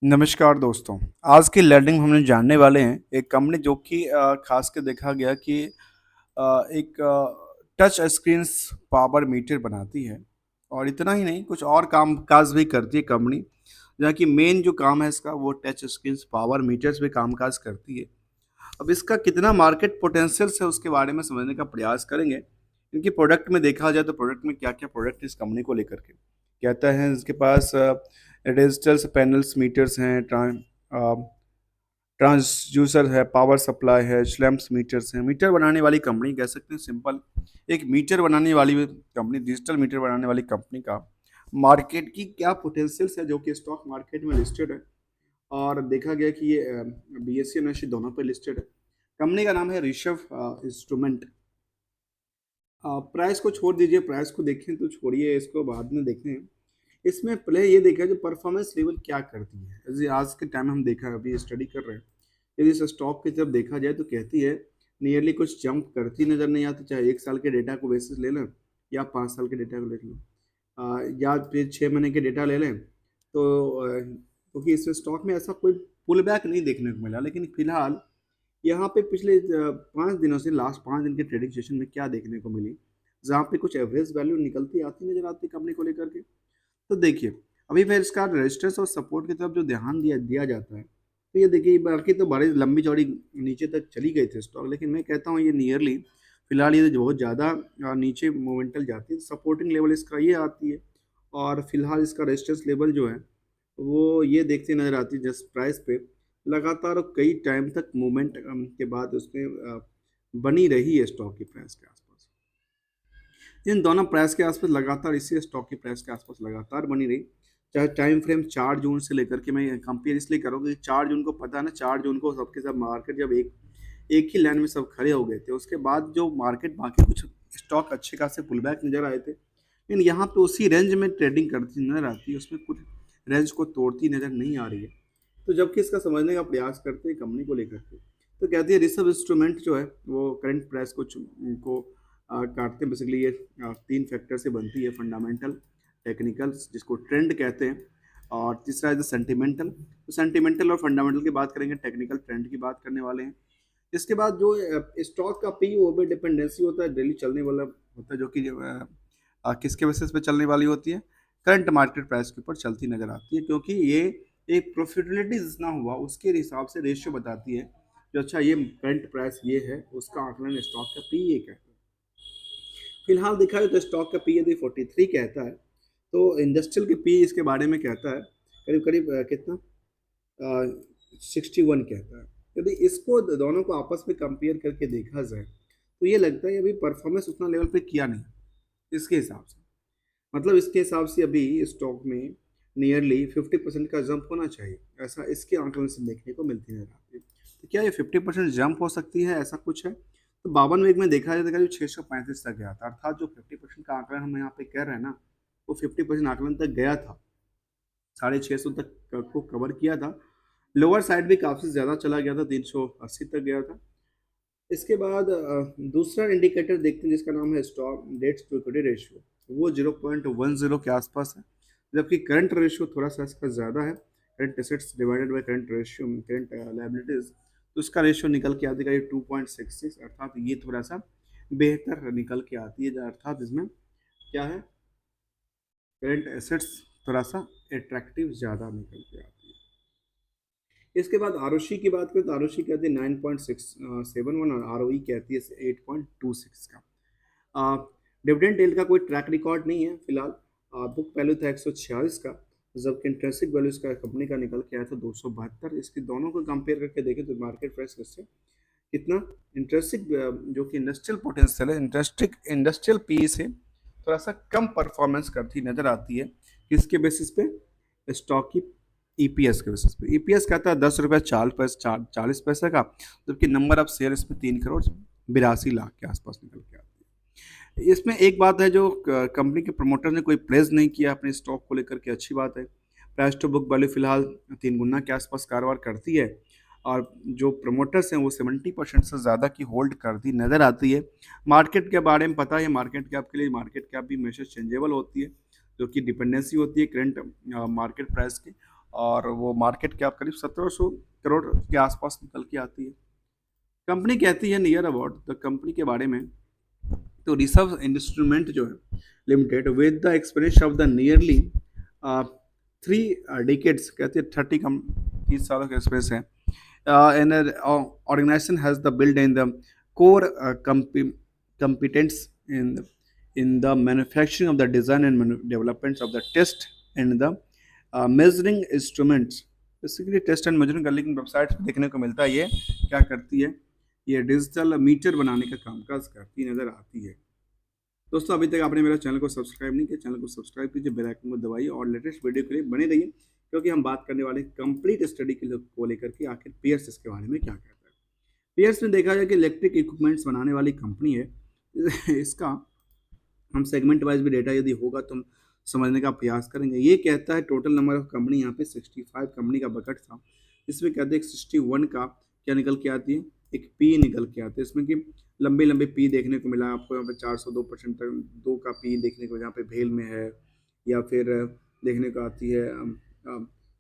नमस्कार दोस्तों। आज की लर्निंग में हम लोग जानने वाले हैं एक कंपनी जो कि खास कर देखा गया कि एक टच स्क्रीन्स पावर मीटर बनाती है और इतना ही नहीं कुछ और काम काज भी करती है कंपनी। जहाँ की मेन जो काम है इसका वो टच स्क्रीन्स पावर मीटर्स पे काम काज करती है। अब इसका कितना मार्केट पोटेंशियल है उसके बारे में समझने का प्रयास करेंगे। इनके प्रोडक्ट में देखा जाए तो प्रोडक्ट में क्या क्या प्रोडक्ट इस कंपनी को लेकर के कहता है। इसके पास डिजिटल पैनल्स मीटर्स हैं, ट्रांसड्यूसर है, पावर सप्लाई है, स्लैम्प्स मीटर्स हैं। मीटर बनाने वाली कंपनी कह सकते हैं सिंपल। एक मीटर बनाने वाली कंपनी, डिजिटल मीटर बनाने वाली कंपनी का मार्केट की क्या पोटेंशियल है जो कि स्टॉक मार्केट में लिस्टेड है। और देखा गया कि ये BSE और NSE दोनों पे लिस्टेड है। कंपनी का नाम है ऋषभ इंस्ट्रूमेंट। प्राइस को छोड़ दीजिए, प्राइस को देखें तो छोड़िए, इसको बाद में देखें। इसमें पहले ये देखा जो परफॉर्मेंस लेवल क्या करती है। जैसे आज के टाइम में हम देखा, अभी स्टडी कर रहे हैं, यदि इस स्टॉक की जब देखा जाए तो कहती है नियरली कुछ जंप करती नजर नहीं आती, चाहे 1 साल के डेटा को बेसिस ले लें या 5 साल के डेटा को ले लें, या फिर 6 महीने के डेटा ले लें। तो क्योंकि इस स्टॉक में ऐसा कोई पुल बैक नहीं देखने को मिला, लेकिन फिलहाल यहाँ पे पिछले 5 दिनों से लास्ट 5 दिन के ट्रेडिंग सेशन में क्या देखने को मिली, जहाँ पे कुछ एवरेज वैल्यू निकलती आती नजर आती कंपनी को लेकर के। तो देखिए, अभी फिर इसका रेजिस्टेंस और सपोर्ट की तरफ जो ध्यान दिया दिया जाता है, तो ये देखिए बाकी तो बड़ी लंबी चौड़ी नीचे तक चली गई थी स्टॉक, लेकिन मैं कहता हूँ ये नियरली फिलहाल ये जो बहुत ज़्यादा नीचे मोमेंटल जाती है। सपोर्टिंग लेवल इसका ये आती है, और फिलहाल इसका रेजिस्टेंस लेवल जो है वो ये देखते नज़र आती है जिस प्राइस पे लगातार और कई टाइम तक मूवमेंट के बाद उसमें बनी रही है स्टॉक की प्राइस के आसपास। इन दोनों प्राइस के आसपास लगातार, इसी स्टॉक की प्राइस के आसपास लगातार बनी रही। चाहे टाइम फ्रेम 4 जून से लेकर के, मैं कंपेयर इसलिए करूँगा कि 4 जून को पता है ना, 4 जून को सबके सब मार्केट जब एक एक ही लाइन में सब खड़े हो गए थे, उसके बाद जो मार्केट बाकी कुछ स्टॉक अच्छे खासे पुल बैक नजर आए थे, लेकिन यहाँ पे उसी रेंज में ट्रेडिंग करती नजर आती है, उसमें कुछ रेंज को तोड़ती नजर नहीं आ रही है। तो जबकि इसका समझने का प्रयास करते हैं कंपनी को लेकर के, तो कहती है रिसर्व इंस्ट्रूमेंट जो है वो करंट प्राइस को काटते हैं। बेसिकली ये 3 फैक्टर से बनती है, फंडामेंटल, टेक्निकल जिसको ट्रेंड कहते हैं, और तीसरा है सेंटिमेंटल। तो सेंटिमेंटल और फंडामेंटल की बात करेंगे, टेक्निकल ट्रेंड की बात करने वाले हैं। इसके बाद जो स्टॉक का पी वो भी डिपेंडेंसी होता है, डेली चलने वाला होता है, जो कि किसके बेसिस पे चलने वाली होती है, करंट मार्केट प्राइस के ऊपर चलती नजर आती है, क्योंकि ये एक प्रॉफिटेबिलिटी जितना हुआ उसके हिसाब से रेशियो बताती है। जो अच्छा ये करंट प्राइस ये है, उसका आकलन स्टॉक का पी ये कहता है। फिलहाल देखा जाए तो स्टॉक का पी यदि 43 कहता है, तो इंडस्ट्रियल के पी इसके बारे में कहता है करीब करीब कितना 61 कहता है। यदि इसको दोनों को आपस में कंपेयर करके देखा जाए तो ये लगता है अभी परफॉर्मेंस उतना लेवल पे किया नहीं इसके हिसाब से। मतलब इसके हिसाब से अभी स्टॉक में नियरली 50% का जंप होना चाहिए, ऐसा इसके आंकलन से देखने को मिलती नजर आती है। तो क्या ये 50% जंप हो सकती है, ऐसा कुछ है? तो 52 वीक में देखा जाए तो 635 तक गया था, अर्थात जो 50% का आंकलन हम यहाँ पे कह रहे हैं ना, वो 50% आंकलन तक गया था, 650 तक को कवर किया था। लोअर साइड भी काफ़ी ज़्यादा चला गया था, 380 तक गया था। इसके बाद दूसरा इंडिकेटर देखते हैं जिसका नाम है stock debts to equity ratio, वो 0.10 के आसपास है। जबकि करंट रेशियो थोड़ा सा इसका ज़्यादा है, current assets divided by current ratio, current liabilities, तो इसका रेशियो निकल के आती है 2.66, अर्थात ये थोड़ा सा बेहतर निकल के आती है, अर्थात इसमें क्या है, करंट एसेट्स थोड़ा सा एट्रैक्टिव ज़्यादा निकल के आती है। इसके बाद आरओसी की बात करें तो आरओसी कहती है 9.671 और आरओई कहती है 8.26 का। डिविडेंड डील का कोई ट्रैक रिकॉर्ड नहीं है फिलहाल। बुक वैल्यू था 146 का, जबकि इंट्रेंसिक वैल्यू इसका कंपनी का निकल के आया था 272। इसके दोनों को कंपेयर करके देखें तो मार्केट प्राइस इससे कितना इंट्रेंसिक जो कि इंडस्ट्रियल पोटेंशियल है, इंडस्ट्रियल पी से थोड़ा सा कम परफॉर्मेंस करती नजर आती है। किसके बेसिस पे? स्टॉक की ईपीएस के बेसिस पे। ईपीएस कहता है 10 रुपये 40 पैसे का, जबकि नंबर ऑफ शेयर इसमें 3 करोड़ 82 लाख के आसपास निकल के आती है। इसमें एक बात है, जो कंपनी के प्रमोटर ने कोई प्लेस नहीं किया अपने स्टॉक को लेकर के, अच्छी बात है। प्राइस टू बुक वैल्यू फिलहाल 3 गुना के आसपास कारोबार करती है, और जो प्रमोटर्स हैं वो 70% से ज़्यादा की होल्ड करती नज़र आती है। मार्केट के बारे में पता है, मार्केट कैप के लिए मार्केट कैप भी हमेशा चेंजेबल होती है, जो कि डिपेंडेंसी होती है करंट मार्केट प्राइस की, और वो मार्केट कैप करीब 1700 करोड़ के आसपास निकल के आती है। कंपनी कहती है नियर अबाउट द कंपनी के बारे में, तो रिसर्व इंस्ट्रूमेंट जो है limited with the experience of the nearly 3 decades, कहती है 30 सालों का एक्सपीरियंस है। An organisation has the build in the core competence in the manufacturing of the design and development of the test and the measuring instruments। Basically test and measuring का लेकिन website पे देखने को मिलता है। ये क्या करती है, ये डिजिटल मीटर बनाने का कामकाज करती नजर आती है। दोस्तों अभी तक आपने मेरा चैनल को सब्सक्राइब नहीं किया, चैनल को सब्सक्राइब कीजिए, बेल आइकन को दबाइए और लेटेस्ट वीडियो के लिए बने रहिए, क्योंकि हम बात करने वाले कंप्लीट स्टडी को लेकर के आखिर पियर्स इसके बारे में क्या कहता है। पियर्स में देखा जाए कि इलेक्ट्रिक इक्विपमेंट्स बनाने वाली कंपनी है। इसका हम सेगमेंट वाइज भी डेटा यदि होगा तो हम समझने का प्रयास करेंगे। ये कहता है टोटल नंबर ऑफ कंपनी यहाँ पे 65 कंपनी का बकेट था, इसमें कहते हैं 61 का क्या निकल के आती है, एक पी निकल के आती है। इसमें कि लंबे लंबे पी देखने को मिला आपको यहाँ पे 402% तक 2 का पी देखने को जहाँ पे भेल में है, या फिर देखने को आती है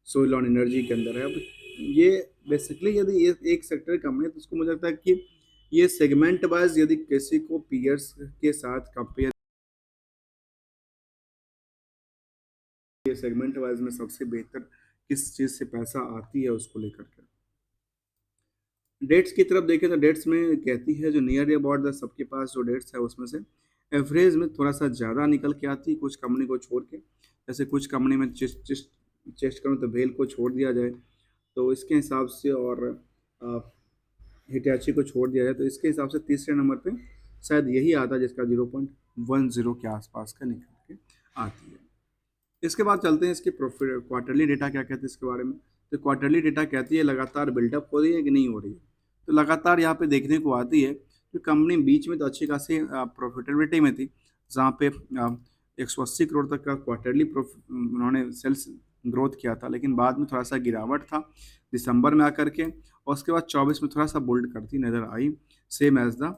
सोल ऑन एनर्जी के अंदर है। अब ये बेसिकली यदि ये एक सेक्टर कंपनी है तो उसको मुझे लगता है कि ये सेगमेंट वाइज यदि किसी को पीयर्स के साथ कंपेयर, ये सेगमेंट वाइज में सबसे बेहतर किस चीज़ से पैसा आती है उसको लेकर के। डेट्स की तरफ देखें तो डेट्स में कहती है जो नियर अबाउट द सबके पास जो डेट्स है उसमें से एवरेज में थोड़ा सा ज़्यादा निकल के आती है कुछ कंपनी को छोड़ के। जैसे कुछ कंपनी में चेस्ट करूँ तो भेल को छोड़ दिया जाए तो इसके हिसाब से, और हिटैची को छोड़ दिया जाए तो इसके हिसाब से तीसरे नंबर पे शायद यही आता है जिसका 0.10 के आसपास का निकल के आती है। इसके बाद चलते हैं इसके प्रॉफिट क्वार्टरली डेटा क्या कहते हैं इसके बारे में। तो क्वार्टरली डेटा कहती है लगातार बिल्डअप हो रही है कि नहीं हो रही है। तो लगातार यहाँ पे देखने को आती है कि कंपनी बीच में तो अच्छी खासी प्रॉफिटेबिलिटी में थी, जहाँ पे 180 करोड़ तक का क्वार्टरली उन्होंने सेल्स ग्रोथ किया था, लेकिन बाद में थोड़ा सा गिरावट था दिसंबर में आकर के, और उसके बाद 24 में थोड़ा सा बोल्ड करती नजर आई, same as the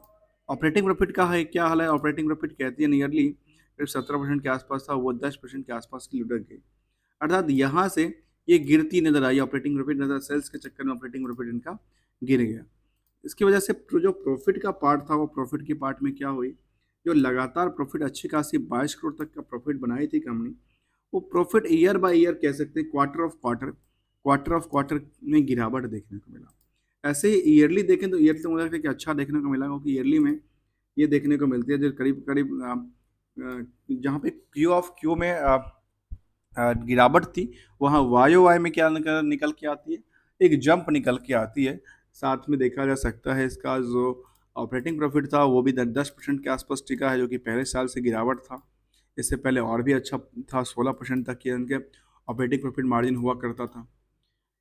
operating profit का है। क्या हाल है ऑपरेटिंग प्रॉफिट, कहती है नियरली करीब 17% के आसपास था, वो 10% के आसपास की लुढ़क गई। अर्थात यहाँ से ये गिरती नजर आई ऑपरेटिंग प्रॉफिट, नजर सेल्स के चक्कर में ऑपरेटिंग प्रॉफिट इनका गिर गया। इसकी वजह से जो प्रॉफिट का पार्ट था वो प्रॉफिट के पार्ट में क्या हुई, जो लगातार प्रॉफिट अच्छी खासी 22 करोड़ तक का प्रॉफिट बनाई थी कंपनी, वो प्रॉफिट ईयर बाय ईयर कह सकते हैं क्वार्टर ऑफ क्वार्टर में गिरावट देखने को मिला। ऐसे ही ईयरली देखें तो ईयर तो मुझे लगता है कि अच्छा देखने को मिला, क्योंकि ईयरली में ये देखने को मिलती है जो करीब करीब जहाँ पे क्यू ऑफ क्यू में गिरावट थी, वहाँ वाई ओ वाई में क्या निकल के आती है, एक जंप निकल के आती है। साथ में देखा जा सकता है इसका जो ऑपरेटिंग प्रॉफिट था वो भी 10% के आसपास टिका है, जो कि पहले साल से गिरावट था। इससे पहले और भी अच्छा था, 16% तक के इनके ऑपरेटिंग प्रॉफिट मार्जिन हुआ करता था।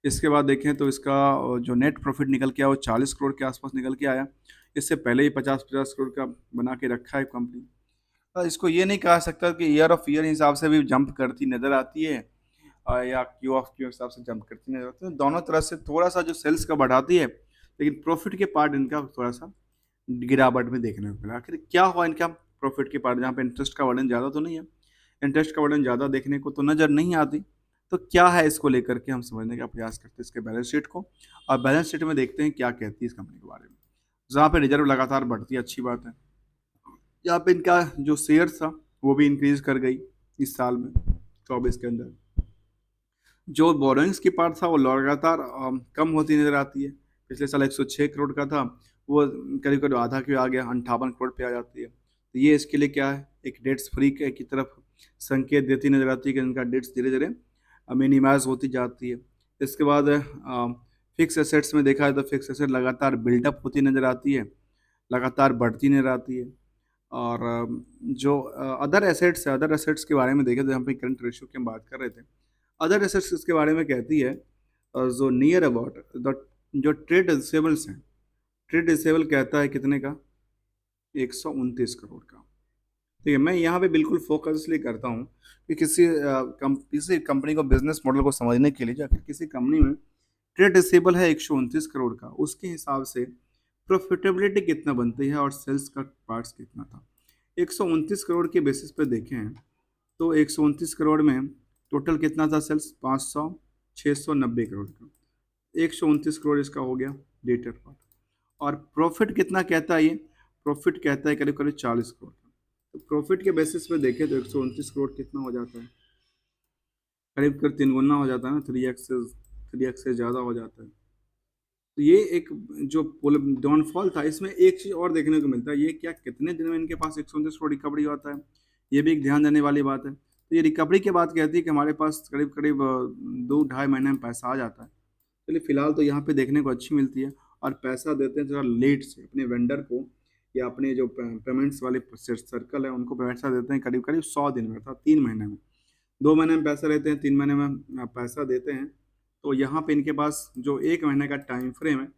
इसके बाद देखें तो इसका जो नेट प्रॉफिट निकल के आया वो 40 करोड़ के आसपास निकल के आया। इससे पहले ही 50-50 करोड़ का बना के रखा है कंपनी। इसको ये नहीं कहा सकता कि ईयर ऑफ ईयर हिसाब से भी जंप करती नज़र आती है, या क्यू ऑफ क्यू हिसाब से जंप करती नजर आती है। दोनों तरह से थोड़ा सा जो सेल्स का बढ़ाती है, लेकिन प्रॉफिट के पार्ट इनका थोड़ा सा गिरावट में देखने को मिला। आखिर क्या हुआ इनका प्रॉफिट के पार्ट, जहाँ पे इंटरेस्ट का वर्डन ज़्यादा तो नहीं है, इंटरेस्ट का वर्डन ज़्यादा देखने को तो नज़र नहीं आती। तो क्या है इसको लेकर के हम समझने का प्रयास करते हैं इसके बैलेंस शीट को, और बैलेंस शीट में देखते हैं क्या कहती है इस कंपनी के बारे में। जहाँ पे रिजर्व लगातार बढ़ती है, अच्छी बात है। यहाँ पे इनका जो शेयर था वो भी इंक्रीज कर गई इस साल में 24 के अंदर। जो बोरोइंग्स की पार्ट था वो लगातार कम होती नजर आती है। पिछले साल 106 करोड़ का था, वो करीब करीब आधा के आ गया, 58 करोड़ पे आ जाती है। तो ये इसके लिए क्या है, एक डेट्स फ्री की तरफ संकेत देती नजर आती है कि इनका डेट्स धीरे धीरे मिनिमाइज होती जाती है। इसके बाद फिक्स एसेट्स में देखा है तो फिक्स एसेट लगातार बिल्डअप होती नजर आती है, लगातार बढ़ती नजर आती है। और जो अदर एसेट्स है, अदर एसेट्स के बारे में देखें तो यहाँ पे करंट रेशियो की हम बात कर रहे थे। अदर एसेट्स इसके बारे में कहती है जो नियर अबाउट द जो ट्रेड रिसेबल्स हैं, ट्रेड रिसेबल कहता है कितने का, 129 करोड़ का। ठीक है, मैं यहाँ पे बिल्कुल फोकस इसलिए करता हूँ कि किसी कंपनी को बिजनेस मॉडल को समझने के लिए, जाकर किसी कंपनी में ट्रेड रिसेबल है 129 करोड़ का, उसके हिसाब से प्रॉफिटेबिलिटी कितना बनती है और सेल्स का पार्ट्स कितना था। 129 करोड़ के बेसिस पे देखें तो 129 करोड़ में टोटल कितना था सेल्स, 500 690 करोड़ का, 129 करोड़ इसका हो गया डेटर पार्ट। और प्रॉफिट कितना कहता है ये, प्रॉफिट कहता है करीब करीब 40 करोड़ का। तो प्रॉफिट के बेसिस पे देखें तो 129 करोड़ कितना हो जाता है, करीब करीब 3 गुना हो जाता है ना, 3x से ज़्यादा हो जाता है। तो ये एक जो डाउनफॉल था, इसमें एक चीज़ और देखने को मिलता है, ये क्या कितने दिन में इनके पास 129 करोड़ रिकवरी होता है, ये भी एक ध्यान देने वाली बात है। तो ये रिकवरी के बाद कहती है कि हमारे पास करीब करीब 2-2.5 महीने में पैसा आ जाता है। चलिए फिलहाल तो यहाँ पे देखने को अच्छी मिलती है, और पैसा देते हैं थोड़ा लेट से अपने वेंडर को, या अपने जो पेमेंट्स वाले सर्कल है उनको पैसा देते हैं करीब करीब 100 दिन में, अर्थात 3 महीने में। 2 महीने में पैसा लेते हैं, 3 महीने में पैसा देते हैं। तो यहाँ पे इनके पास जो 1 महीने का टाइम फ्रेम है,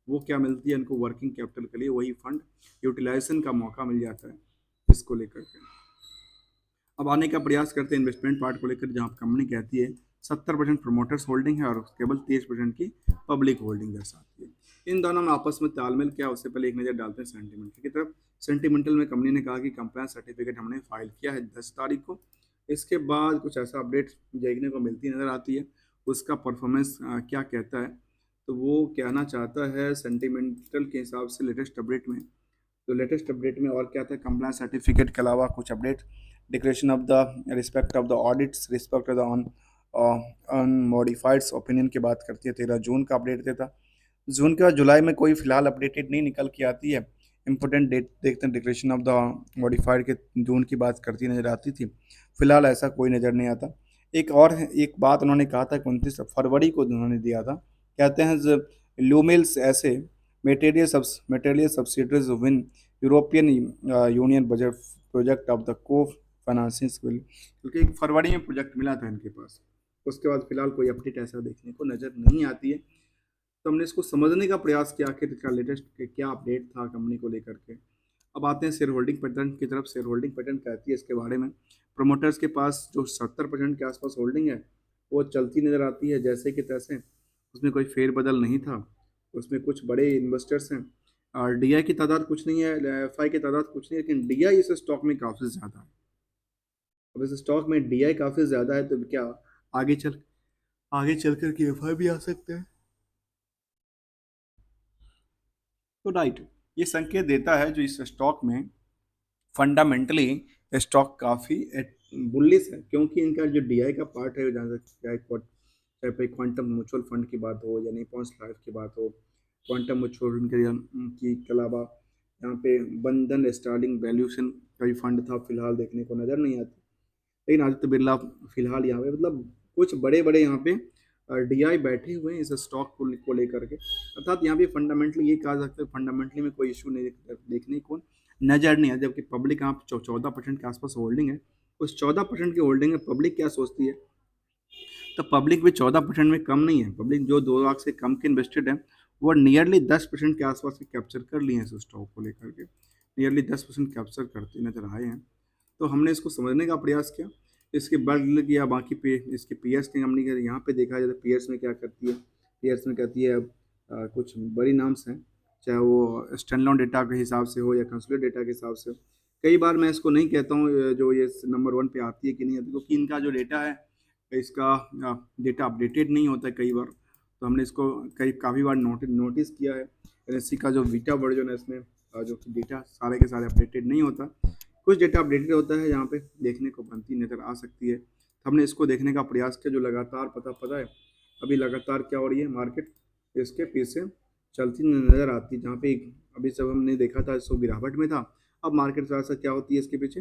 वो क्या मिलती है इनको, वर्किंग कैपिटल के लिए वही फंड यूटिलाइजेशन का मौका मिल जाता है इसको लेकर के। अब आने का प्रयास करते हैं इन्वेस्टमेंट पार्ट को लेकर, जहाँ कंपनी कहती है 70% प्रमोटर्स होल्डिंग है और केवल 30% की पब्लिक होल्डिंग दर्शाती है। इन दोनों में आपस में तालमेल क्या है, उससे पहले एक नज़र डालते हैं सेंटिमेंटल की तरफ। सेंटिमेंटल में कंपनी ने कहा कि कंप्लायंस सर्टिफिकेट हमने फाइल किया है 10 तारीख को। इसके बाद कुछ ऐसा अपडेट देखने को मिलती नज़र आती है, उसका परफॉर्मेंस क्या कहता है। तो वो कहना चाहता है सेंटिमेंटल के हिसाब से लेटेस्ट अपडेट में, तो लेटेस्ट अपडेट में और क्या था, कंप्लायंस सर्टिफिकेट के अलावा कुछ update, declaration of the respect of the audits, respect of the on unmodified opinion की बात करती है, 13 जून का अपडेट देता। जून के बाद जुलाई में कोई फिलहाल अपडेटेड नहीं निकल के आती है। इंपॉर्टेंट डेट देखते हैं, डिक्लेरेशन ऑफ द मॉडिफाइड के जून की बात करती नजर आती थी, फिलहाल ऐसा कोई नज़र नहीं आता। एक बात उन्होंने कहा था कि 29 फरवरी को उन्होंने दिया था, कहते हैं लूमिल्स ऐसे material subsidies win European union budget project of the को फाइनेंसिंग बिल, क्योंकि 1 फरवरी में प्रोजेक्ट मिला था इनके पास। उसके बाद फिलहाल कोई अपडेट ऐसा देखने को नज़र नहीं आती है। तो हमने इसको समझने का प्रयास किया आखिर इसका लेटेस्ट क्या अपडेट था कंपनी को लेकर के। अब आते हैं शेयर होल्डिंग पैटर्न की तरफ। शेयर होल्डिंग पैटर्न कहती है इसके बारे में, प्रोमोटर्स के पास जो 70% के आसपास होल्डिंग है वो चलती नज़र आती है जैसे कि तैसे, उसमें कोई फेरबदल नहीं था। उसमें कुछ बड़े इन्वेस्टर्स हैं, और डीआई की तादाद कुछ नहीं है, एफआई की तादाद कुछ नहीं है, लेकिन डीआई इस स्टॉक में काफ़ी ज़्यादा है। अब इस स्टॉक में डीआई काफ़ी ज़्यादा है, तो क्या आगे चल आगे चल कर के एफआई भी आ सकते हैं। तो राइट, ये संकेत देता है जो इस स्टॉक में फंडामेंटली स्टॉक काफ़ी बुलिश है, क्योंकि इनका जो डीआई का पार्ट है, जहाँ तक चाहे क्वांटम म्यूचुअल फंड की बात हो या निपॉन लाइफ की बात हो, क्वांटम म्यूचुअल के अलावा यहाँ पे बंधन स्टार्लिंग वैल्यूशन का भी फंड था, फिलहाल देखने को नज़र नहीं आता। लेकिन आदित्य बिरला फिलहाल यहाँ पे, मतलब कुछ बड़े बड़े यहाँ पे डीआई बैठे हुए हैं इस स्टॉक को लेकर के, अर्थात यहाँ पे फंडामेंटली ये कहा सकते हैं फंडामेंटली में कोई इशू नहीं देखने को नजर नहीं आता। जबकि पब्लिक यहाँ 14% के आसपास होल्डिंग है, उस 14% की होल्डिंग है, पब्लिक क्या सोचती है, तो पब्लिक भी 14% में कम नहीं है। पब्लिक जो 2 लाख से कम के इन्वेस्टेड है, वो नियरली 10% के आसपास के कैप्चर कर लिए हैं इस स्टॉक को लेकर के, नियरली 10% कैप्चर करते नजर आए हैं। तो हमने इसको समझने का प्रयास किया, इसके बल्क या बाकी पे इसके पीएस ने हमने यहाँ पे देखा जाए तो पीएस में क्या करती है, पीएस में कहती है कुछ बड़ी नाम्स हैं, चाहे वो स्टैंडअलोन डेटा के हिसाब से हो या कंसोलिडेटेड डेटा के हिसाब से। कई बार मैं इसको नहीं कहता हूँ जो ये नंबर 1 पे आती है कि नहीं आती, क्योंकि इनका जो डेटा है, इसका डेटा अपडेटेड नहीं होता है कई बार। तो हमने इसको काफ़ी बार नोटिस किया है, एनएससी का जो बीटा वर्जन है इसमें जो डेटा सारे के सारे अपडेटेड नहीं होता, कुछ डेटा अपडेटेड होता है, यहाँ पे देखने को बनती नज़र आ सकती है। तो हमने इसको देखने का प्रयास किया, जो लगातार पता है अभी लगातार क्या हो रही है, मार्केट इसके पीछे चलती नज़र आती है। जहाँ पे अभी जब हमने देखा था इसको गिरावट में था, अब मार्केट थोड़ा सा क्या होती है इसके पीछे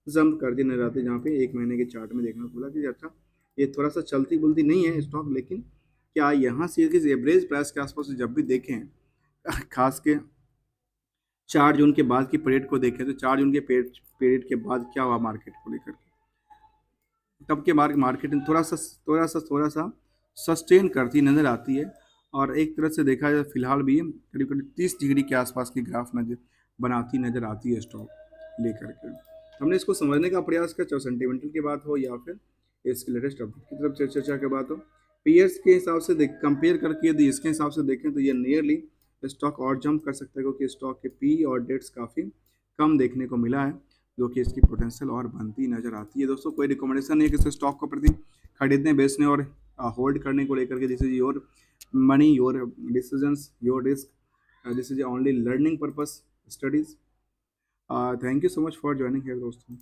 जंप कर दी नजर आती है। जहाँ पे 1 महीने के चार्ट में देखने को मिला कि अच्छा ये थोड़ा सा चलती बुलती नहीं है स्टॉक, लेकिन क्या यहाँ से किस एवरेज प्राइस के आसपास जब भी देखें, खास के 4 जून के बाद की पीरियड को देखें, तो 4 जून के पीरियड के बाद क्या हुआ मार्केट को लेकर के, तब के मार्केट थोड़ा सा सस्टेन करती नज़र आती है। और एक तरह से देखा जाए फिलहाल भी करीब करीब 30 डिग्री के आसपास की ग्राफ बनाती नज़र आती है स्टॉक लेकर के। हमने इसको समझने का प्रयास किया, चाहे सेंटिमेंटल की बात हो या फिर इसके लेटेस्ट अपडेट की तरफ चर्चा की बात हो। पीयर्स के हिसाब से कंपेयर करके यदि इसके हिसाब से देखें तो ये नियरली स्टॉक और जंप कर सकता है, क्योंकि स्टॉक के पी और डेट्स काफ़ी कम देखने को मिला है, जो कि इसकी पोटेंशियल और बनती नज़र आती है। दोस्तों कोई रिकमेंडेशन नहीं है किसी स्टॉक को प्रति खरीदने बेचने और होल्ड करने को लेकर के, this is your money, your decisions, your risk, this is only learning purpose studies. Thank you so much for joining here दोस्तों।